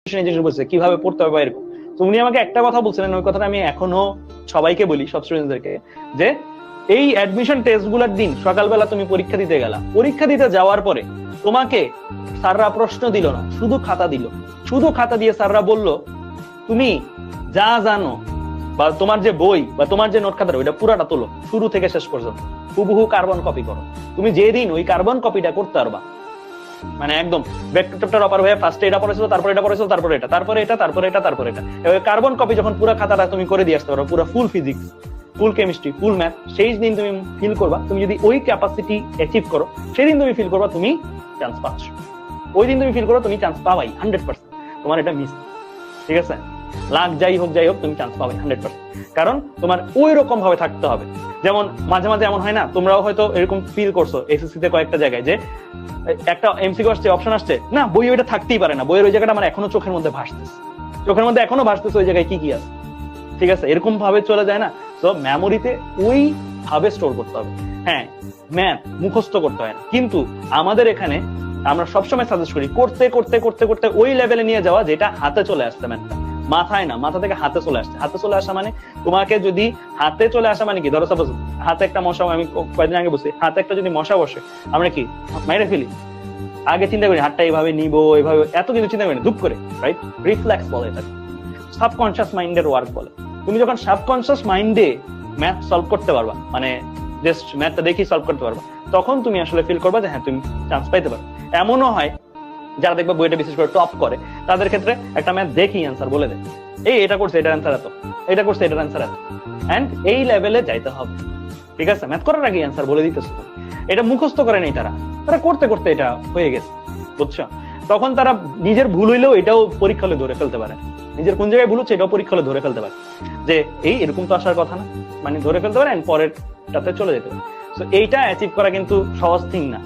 বলছে কিভাবে পড়তে হবে এরকম। তো উনি আমাকে একটা কথা বলছিলেন, ওই কথাটা আমি এখনো সবাইকে বলি, সব স্টুডেন্টদেরকে, যে এই অ্যাডমিশন টেস্ট গুলার দিন সকালবেলা তুমি পরীক্ষা দিতে গেলা, পরীক্ষা দিতে যাওয়ার পরে তোমাকে স্যাররা প্রশ্ন দিল না, শুধু খাতা দিল। শুধু খাতা দিয়ে স্যাররা বলল তুমি যা জানো বা তোমার যে বই বা তোমার যে নোট খাতা ওইটা পুরাটা তোলো, শুরু থেকে শেষ পর্যন্ত হুবহু কার্বন কপি করো। তুমি যেদিন ওই কার্বন কপিটা করতে পারবা, মানে একদম ব্যাক টু চ্যাপ্টার অপার হয়ে ফার্স্টে এটা পড়েছিল, তারপর এটা পড়েছিল, তারপর এটা, তারপরে এটা, তারপরে এটা, তারপরে এটা, কার্বন কপি যখন পুরো খাতাটা তুমি করে দিয়ে আসতে পারো, পুরো ফুল ফিজিক্স, ফুল কেমিস্ট্রি, ফুল ম্যাথ, সেই দিন তুমি ফিল করবা, তুমি যদি ওই ক্যাপাসিটি অ্যাচিভ করো, সেদিন তুমি ফিল করবা তুমি চান্স পাচ্ছ। ওই দিন তুমি ফিল করো তুমি চান্স পাবাই 100%। তোমার এটা মিস, ঠিক আছে? লাখ যাই হোক তুমি চান্স পাবে 100%। কারণ তোমার ওই রকম ভাবে থাকতে হবে। যেমন মাঝে মাঝে এমন হয় না, তোমরাও হয়তো এরকম ফিল করছো এসএসসি তে কয়েকটা জায়গায়, যে একটা এমসিকিউ আসছে, অপশন আসছে, না বই ওইটা থাকতেই পারে না, বইয়ের ওই জায়গাটা আমার এখনো চোখের মধ্যে ভাসতেছে, চোখের মধ্যে এখনো ভাসতেছে ওই জায়গায় কি কি আছে, ঠিক আছে? এরকম ভাবে চলে যায় না। তো মেমোরিতে ওই ভাবে স্টোর করতে হবে। হ্যাঁ, ম্যাথ মুখস্থ করতে হয় না, কিন্তু আমাদের এখানে আমরা সবসময় সাজেস্ট করি করতে করতে করতে করতে ওই লেভেলে নিয়ে যাওয়া যেটা হাতে চলে আসছে, ম্যাথটা মাথায় না, মাথা থেকে হাতে চলে আসছে। হাতে চলে আসা মানে তোমাকে যদি হাতে চলে আসা মানে কি, ধরো সাপোজ হাতে একটা মশা, আমি কয়েকদিন আগে বলছি, হাতে একটা যদি মশা বসে আমরা কি মাইরে ফেলি, আগে চিন্তা করি হাতটা এইভাবে নিবো, এইভাবে, এত কিছু চিন্তা করি না, ধুপ করে, রাইট? রিফ্লেক্স বলে এটা, সাবকনসিয়াস মাইন্ডের ওয়ার্ক বলে। তুমি যখন সাবকনসিয়াস মাইন্ডে ম্যাথ সলভ করতে পারবা, মানে জাস্ট ম্যাথটা দেখি সলভ করতে পারবা, তখন তুমি আসলে ফিল করবা যে হ্যাঁ তুমি চান্স পাইতে পারো। এমনও হয় যারা দেখবে বইটা বিশেষ করে টপ করে, তাদের ক্ষেত্রে একটা ম্যাথ দেখি অ্যান্সার বলে দেয়, এই এটা করছে এটার অ্যান্সার এত, এটা করছে এটার অ্যান্সার এত, এন্ড এই লেভেলে যাইতে হবে, ঠিক আছে? ম্যাথ করার আগে অ্যান্সার বলে দিতেছে। এটা মুখস্থ করে নেই তারা, তারা করতে করতে এটা হয়ে গেছে, বুঝছো? তখন তারা নিজের ভুল হইলেও এটাও পরীক্ষা হলে ধরে ফেলতে পারে, নিজের কোন জায়গায় ভুল হচ্ছে এটাও পরীক্ষা হলে ধরে ফেলতে পারে, যে এই এরকম তো আসার কথা না, মানে ধরে ফেলতে পারে, পরেরটাতে চলে যেতে পারে। তো এইটা অ্যাচিভ করা কিন্তু সহজ থিং না।